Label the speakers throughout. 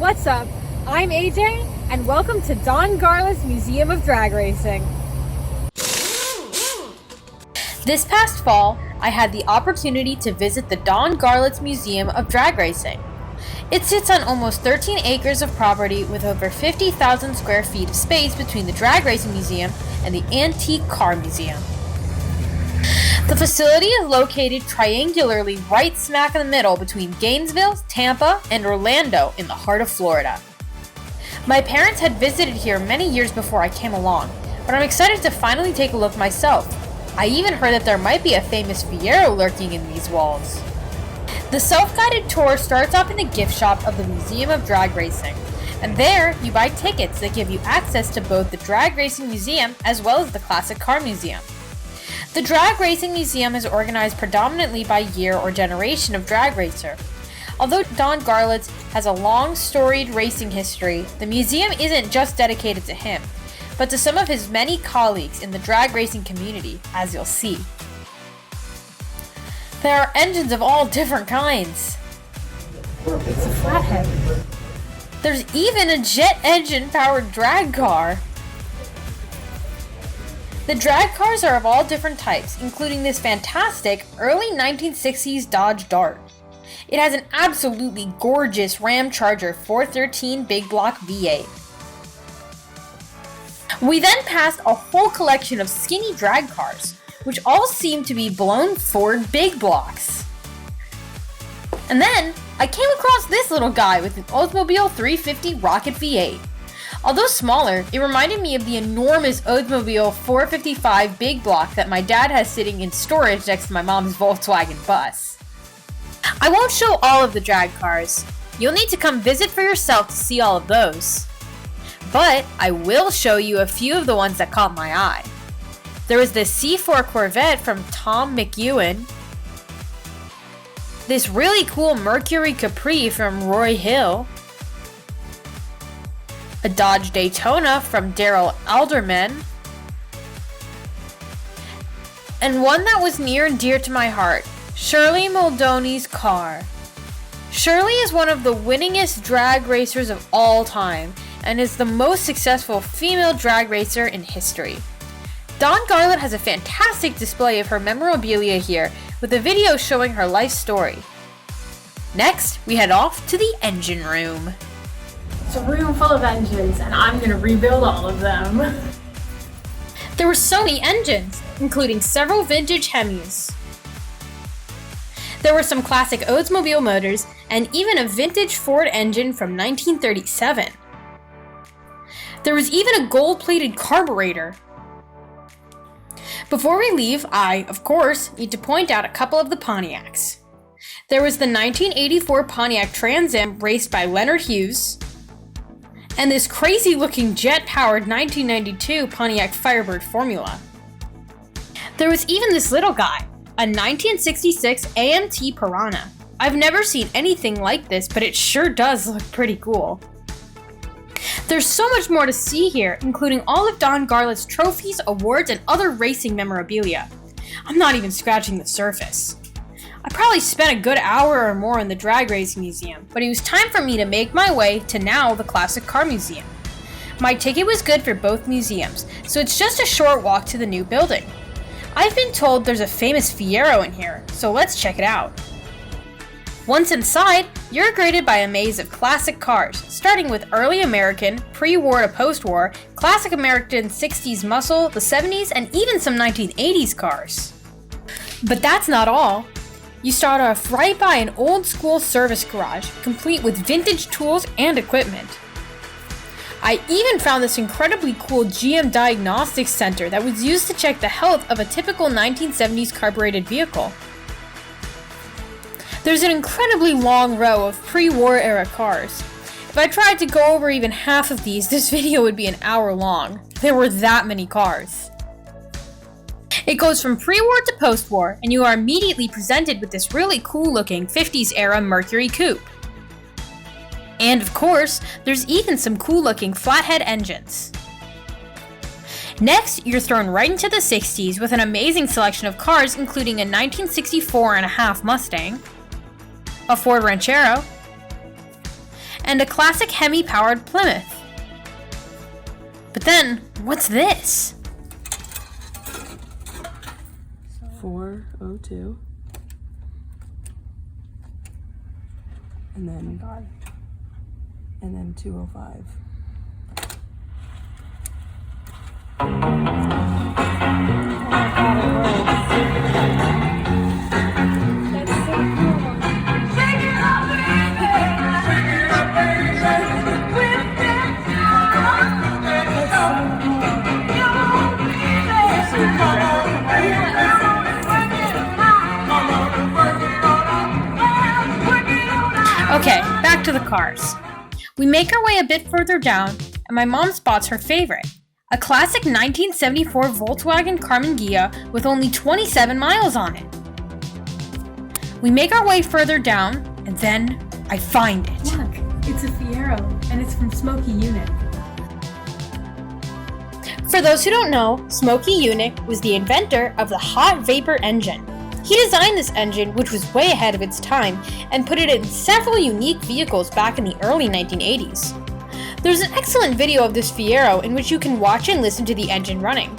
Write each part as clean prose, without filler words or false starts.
Speaker 1: What's up? I'm AJ, and welcome to Don Garlits Museum of Drag Racing.
Speaker 2: This past fall, I had the opportunity to visit the Don Garlits Museum of Drag Racing. It sits on almost 13 acres of property with over 50,000 square feet of space between the Drag Racing Museum and the Antique Car Museum. The facility is located triangularly right smack in the middle between Gainesville, Tampa, and Orlando in the heart of Florida. My parents had visited here many years before I came along, but I'm excited to finally take a look myself. I even heard that there might be a famous Fiero lurking in these walls. The self-guided tour starts off in the gift shop of the Museum of Drag Racing, and there you buy tickets that give you access to both the Drag Racing Museum as well as the Classic Car Museum. The Drag Racing Museum is organized predominantly by year or generation of drag racer. Although Don Garlits has a long, storied racing history, the museum isn't just dedicated to him, but to some of his many colleagues in the drag racing community, as you'll see. There are engines of all different kinds.
Speaker 1: It's a flathead.
Speaker 2: There's even a jet engine-powered drag car. The drag cars are of all different types, including this fantastic early 1960s Dodge Dart. It has an absolutely gorgeous Ram Charger 413 big block V8. We then passed a whole collection of skinny drag cars, which all seem to be blown Ford big blocks. And then I came across this little guy with an Oldsmobile 350 Rocket V8. Although smaller, it reminded me of the enormous Oldsmobile 455 big block that my dad has sitting in storage next to my mom's Volkswagen bus. I won't show all of the drag cars. You'll need to come visit for yourself to see all of those. But I will show you a few of the ones that caught my eye. There was this C4 Corvette from Tom McEwen, this really cool Mercury Capri from Roy Hill, a Dodge Daytona from Daryl Alderman, and one that was near and dear to my heart, Shirley Muldowney's car. Shirley is one of the winningest drag racers of all time and is the most successful female drag racer in history. Don Garlits has a fantastic display of her memorabilia here with a video showing her life story. Next, we head off to the engine room.
Speaker 1: It's a room full of engines, and I'm gonna rebuild all of them.
Speaker 2: There were so many engines, including several vintage Hemis. There were some classic Oldsmobile motors, and even a vintage Ford engine from 1937. There was even a gold-plated carburetor. Before we leave, I, of course, need to point out a couple of the Pontiacs. There was the 1984 Pontiac Trans Am raced by Leonard Hughes, and this crazy-looking jet-powered 1992 Pontiac Firebird Formula. There was even this little guy, a 1966 AMT Piranha. I've never seen anything like this, but it sure does look pretty cool. There's so much more to see here, including all of Don Garlits' trophies, awards, and other racing memorabilia. I'm not even scratching the surface. I probably spent a good hour or more in the Drag Racing Museum, but it was time for me to make my way to now the Classic Car Museum. My ticket was good for both museums, so it's just a short walk to the new building. I've been told there's a famous Fiero in here, so let's check it out. Once inside, you're greeted by a maze of classic cars, starting with early American, pre-war to post-war, classic American 60s muscle, the 70s, and even some 1980s cars. But that's not all. You start off right by an old-school service garage, complete with vintage tools and equipment. I even found this incredibly cool GM Diagnostics Center that was used to check the health of a typical 1970s carbureted vehicle. There's an incredibly long row of pre-war era cars. If I tried to go over even half of these, this video would be an hour long. There were that many cars. It goes from pre-war to post-war, and you are immediately presented with this really cool-looking 50s era Mercury Coupe. And of course, there's even some cool-looking flathead engines. Next, you're thrown right into the 60s with an amazing selection of cars, including a 1964 and a half Mustang, a Ford Ranchero, and a classic Hemi-powered Plymouth. But then, what's this?
Speaker 3: 402. And then, and then 205.
Speaker 2: Okay, back to the cars. We make our way a bit further down, and my mom spots her favorite, a classic 1974 Volkswagen Karmann Ghia with only 27 miles on it. We make our way further down, and then I find it.
Speaker 1: Look, it's a Fiero, and it's from Smokey Yunick.
Speaker 2: For those who don't know, Smokey Yunick was the inventor of the hot vapor engine. He designed this engine, which was way ahead of its time, and put it in several unique vehicles back in the early 1980s. There's an excellent video of this Fiero in which you can watch and listen to the engine running.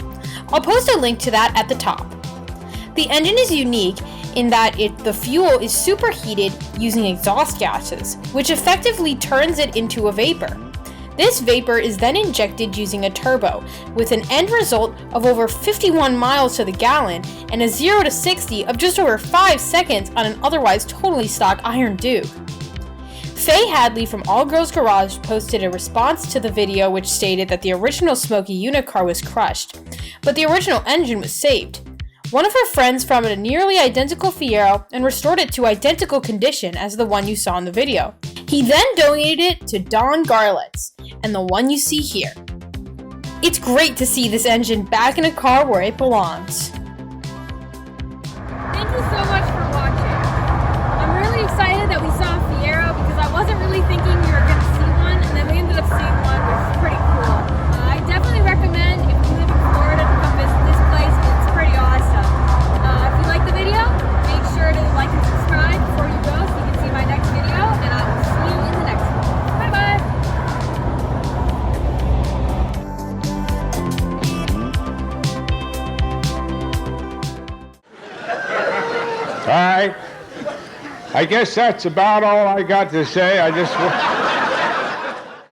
Speaker 2: I'll post a link to that at the top. The engine is unique in that the fuel is superheated using exhaust gases, which effectively turns it into a vapor. This vapor is then injected using a turbo, with an end result of over 51 miles to the gallon and a 0 to 60 of just over 5 seconds on an otherwise totally stock Iron Duke. Faye Hadley from All Girls Garage posted a response to the video which stated that the original Smokey Yunick car was crushed, but the original engine was saved. One of her friends found a nearly identical Fiero and restored it to identical condition as the one you saw in the video. He then donated it to Don Garlits, and the one you see here. It's great to see this engine back in a car where it belongs.
Speaker 1: Thank you so much for watching. I'm really excited that we saw a Fiero because I wasn't really thinking we were going to see one, and then we ended up seeing one, which is pretty cool. I definitely recommend if you live in Florida to come visit this place. It's pretty awesome. If you like the video, make sure to like and subscribe before you go so you can see my next video, and I will see you in the next one. Bye-bye!
Speaker 4: All right. I guess that's about all I got to say.